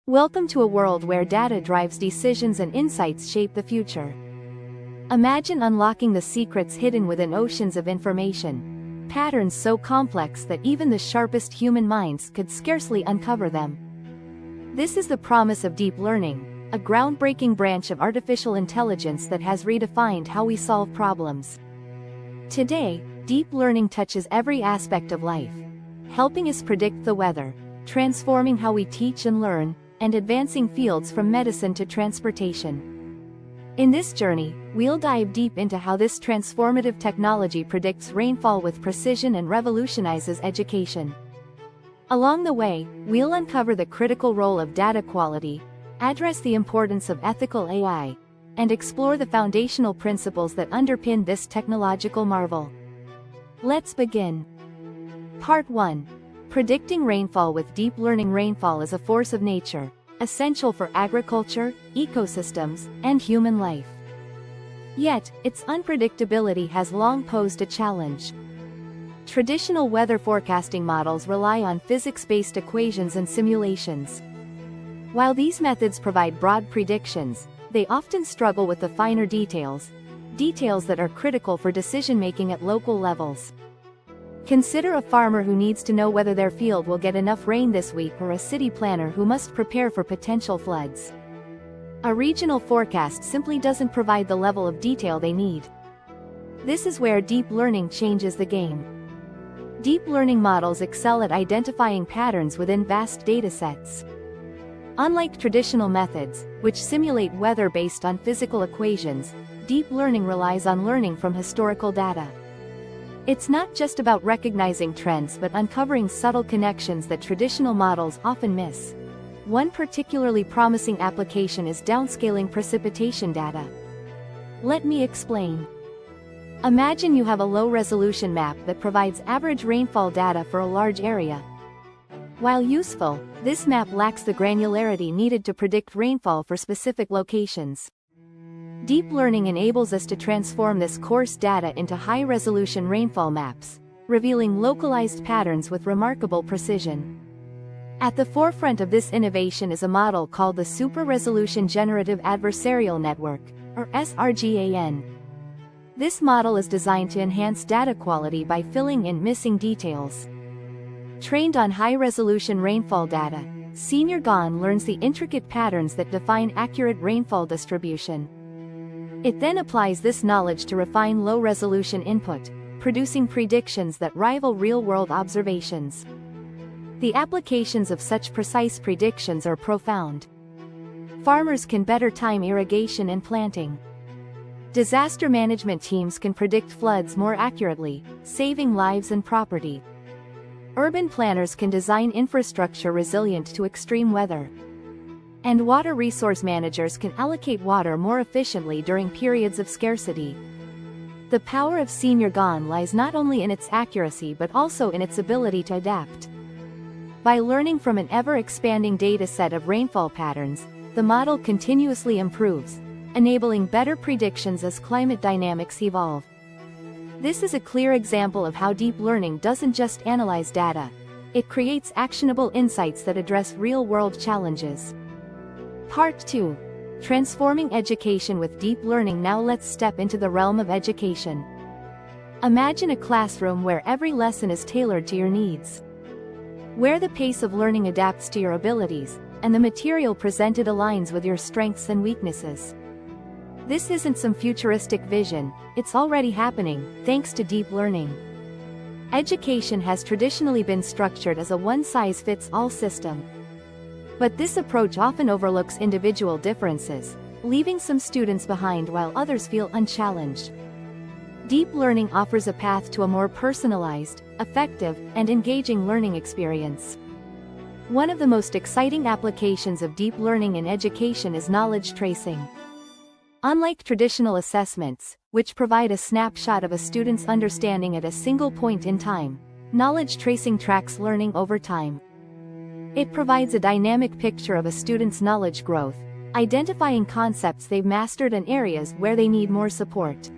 Welcome to a world where data drives decisions and insights shape the future. Imagine unlocking the secrets hidden within oceans of information, patterns so complex that even the sharpest human minds could scarcely uncover them. This is the promise of deep learning, a groundbreaking branch of artificial intelligence that has redefined how we solve problems. Today, deep learning touches every aspect of life, helping us predict the weather, transforming how we teach and learn, and advancing fields from medicine to transportation. In this journey, we'll dive deep into how this transformative technology predicts rainfall with precision and revolutionizes education. Along the way, we'll uncover the critical role of data quality, address the importance of ethical AI, and explore the foundational principles that underpin this technological marvel. Let's begin. Part 1. Predicting rainfall with deep learning. Rainfall is a force of nature, essential for agriculture, ecosystems, and human life. Yet, its unpredictability has long posed a challenge. Traditional weather forecasting models rely on physics-based equations and simulations. While these methods provide broad predictions, they often struggle with the finer details that are critical for decision-making at local levels. Consider a farmer who needs to know whether their field will get enough rain this week, or a city planner who must prepare for potential floods. A regional forecast simply doesn't provide the level of detail they need. This is where deep learning changes the game. Deep learning models excel at identifying patterns within vast datasets. Unlike traditional methods, which simulate weather based on physical equations, deep learning relies on learning from historical data. It's not just about recognizing trends but uncovering subtle connections that traditional models often miss. One particularly promising application is downscaling precipitation data. Let me explain. Imagine you have a low-resolution map that provides average rainfall data for a large area. While useful, this map lacks the granularity needed to predict rainfall for specific locations. Deep learning enables us to transform this coarse data into high-resolution rainfall maps, revealing localized patterns with remarkable precision. At the forefront of this innovation is a model called the Super-Resolution Generative Adversarial Network, or SR-GAN. This model is designed to enhance data quality by filling in missing details. Trained on high-resolution rainfall data, SR-GAN learns the intricate patterns that define accurate rainfall distribution. It then applies this knowledge to refine low-resolution input, producing predictions that rival real-world observations. The applications of such precise predictions are profound. Farmers can better time irrigation and planting. Disaster management teams can predict floods more accurately, saving lives and property. Urban planners can design infrastructure resilient to extreme weather. And water resource managers can allocate water more efficiently during periods of scarcity. The power of SR-GAN lies not only in its accuracy but also in its ability to adapt. By learning from an ever-expanding dataset of rainfall patterns, the model continuously improves, enabling better predictions as climate dynamics evolve. This is a clear example of how deep learning doesn't just analyze data, it creates actionable insights that address real-world challenges. Part 2. Transforming education with deep learning. Now let's step into the realm of education. Imagine a classroom where every lesson is tailored to your needs. Where the pace of learning adapts to your abilities, and the material presented aligns with your strengths and weaknesses. This isn't some futuristic vision, it's already happening, thanks to deep learning. Education has traditionally been structured as a one-size-fits-all system. But this approach often overlooks individual differences, leaving some students behind while others feel unchallenged. Deep learning offers a path to a more personalized, effective, and engaging learning experience. One of the most exciting applications of deep learning in education is knowledge tracing. Unlike traditional assessments, which provide a snapshot of a student's understanding at a single point in time, knowledge tracing tracks learning over time. It provides a dynamic picture of a student's knowledge growth, identifying concepts they've mastered and areas where they need more support.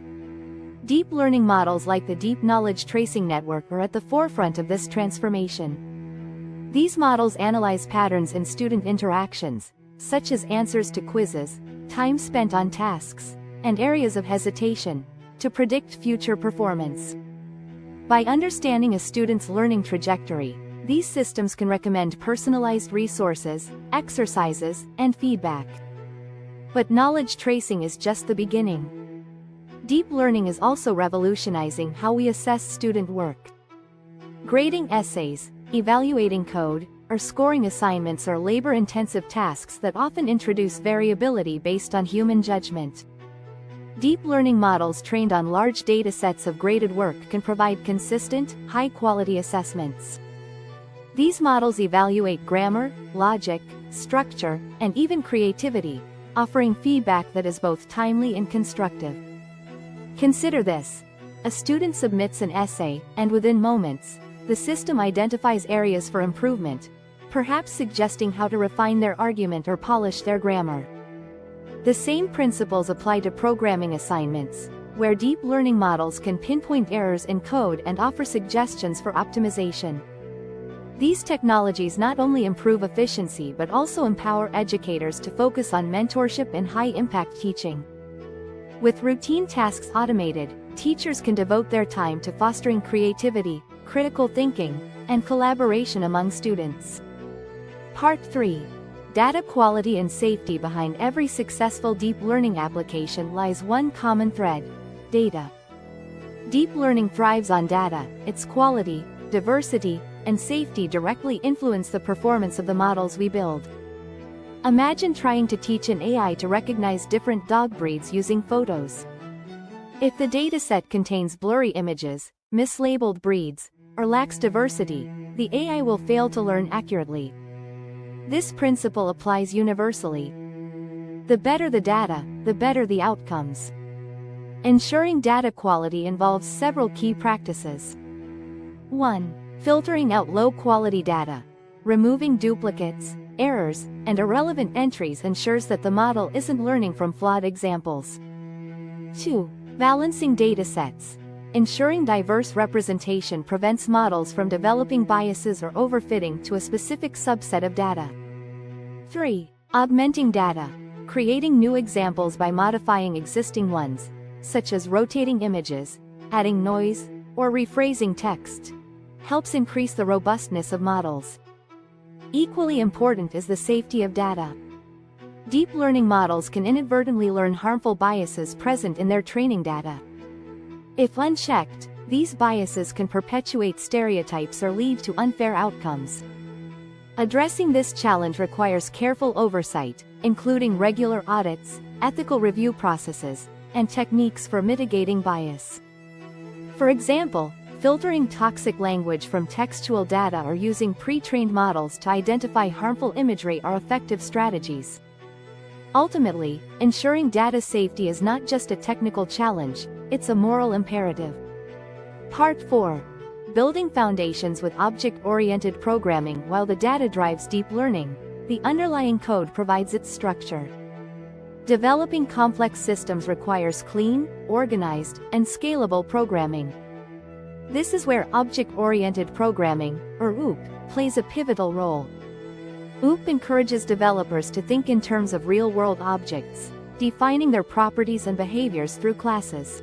Deep learning models like the Deep Knowledge Tracing Network are at the forefront of this transformation. These models analyze patterns in student interactions, such as answers to quizzes, time spent on tasks, and areas of hesitation, to predict future performance. By understanding a student's learning trajectory, these systems can recommend personalized resources, exercises, and feedback. But knowledge tracing is just the beginning. Deep learning is also revolutionizing how we assess student work. Grading essays, evaluating code, or scoring assignments are labor-intensive tasks that often introduce variability based on human judgment. Deep learning models trained on large data sets of graded work can provide consistent, high-quality assessments. These models evaluate grammar, logic, structure, and even creativity, offering feedback that is both timely and constructive. Consider this. A student submits an essay, and within moments, the system identifies areas for improvement, perhaps suggesting how to refine their argument or polish their grammar. The same principles apply to programming assignments, where deep learning models can pinpoint errors in code and offer suggestions for optimization. These technologies not only improve efficiency but also empower educators to focus on mentorship and high-impact teaching. With routine tasks automated, teachers can devote their time to fostering creativity, critical thinking, and collaboration among students. Part 3. Data quality and safety. Behind every successful deep learning application lies one common thread: data. Deep learning thrives on data. Its quality, diversity, and safety directly influence the performance of the models we build. Imagine trying to teach an AI to recognize different dog breeds using photos. If the dataset contains blurry images, mislabeled breeds, or lacks diversity, the AI will fail to learn accurately. This principle applies universally. The better the data, the better the outcomes. Ensuring data quality involves several key practices. 1. Filtering out low-quality data. Removing duplicates, errors, and irrelevant entries ensures that the model isn't learning from flawed examples. 2. Balancing datasets. Ensuring diverse representation prevents models from developing biases or overfitting to a specific subset of data. 3. Augmenting data. Creating new examples by modifying existing ones, such as rotating images, adding noise, or rephrasing text, helps increase the robustness of models. Equally important is the safety of data. Deep learning models can inadvertently learn harmful biases present in their training data. If unchecked, these biases can perpetuate stereotypes or lead to unfair outcomes. Addressing this challenge requires careful oversight, including regular audits, ethical review processes, and techniques for mitigating bias. For example, filtering toxic language from textual data or using pre-trained models to identify harmful imagery are effective strategies. Ultimately, ensuring data safety is not just a technical challenge, it's a moral imperative. Part 4. Building foundations with object-oriented programming. While the data drives deep learning, the underlying code provides its structure. Developing complex systems requires clean, organized, and scalable programming. This is where object-oriented programming, or OOP, plays a pivotal role. OOP encourages developers to think in terms of real-world objects, defining their properties and behaviors through classes.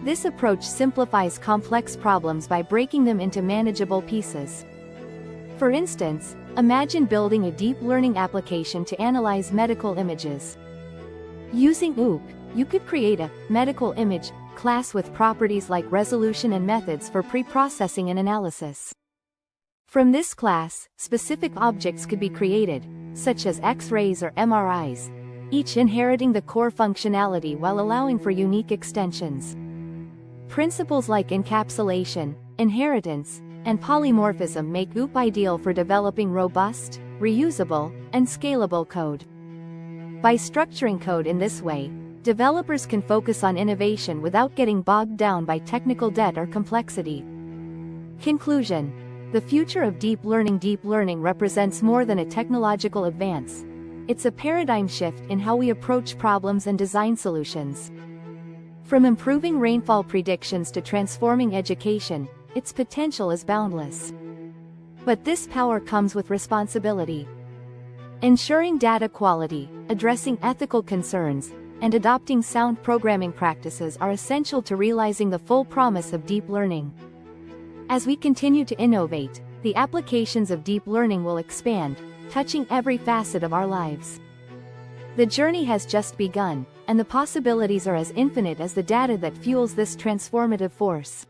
This approach simplifies complex problems by breaking them into manageable pieces. For instance, imagine building a deep learning application to analyze medical images. Using OOP, you could create a medical image class with properties like resolution and methods for pre-processing and analysis. From this class, specific objects could be created, such as X-rays or MRIs, each inheriting the core functionality while allowing for unique extensions. Principles like encapsulation, inheritance, and polymorphism make OOP ideal for developing robust, reusable, and scalable code. By structuring code in this way, developers can focus on innovation without getting bogged down by technical debt or complexity. Conclusion: the future of deep learning represents more than a technological advance. It's a paradigm shift in how we approach problems and design solutions. From improving rainfall predictions to transforming education, its potential is boundless. But this power comes with responsibility. Ensuring data quality, addressing ethical concerns, and adopting sound programming practices are essential to realizing the full promise of deep learning. As we continue to innovate, the applications of deep learning will expand, touching every facet of our lives. The journey has just begun, and the possibilities are as infinite as the data that fuels this transformative force.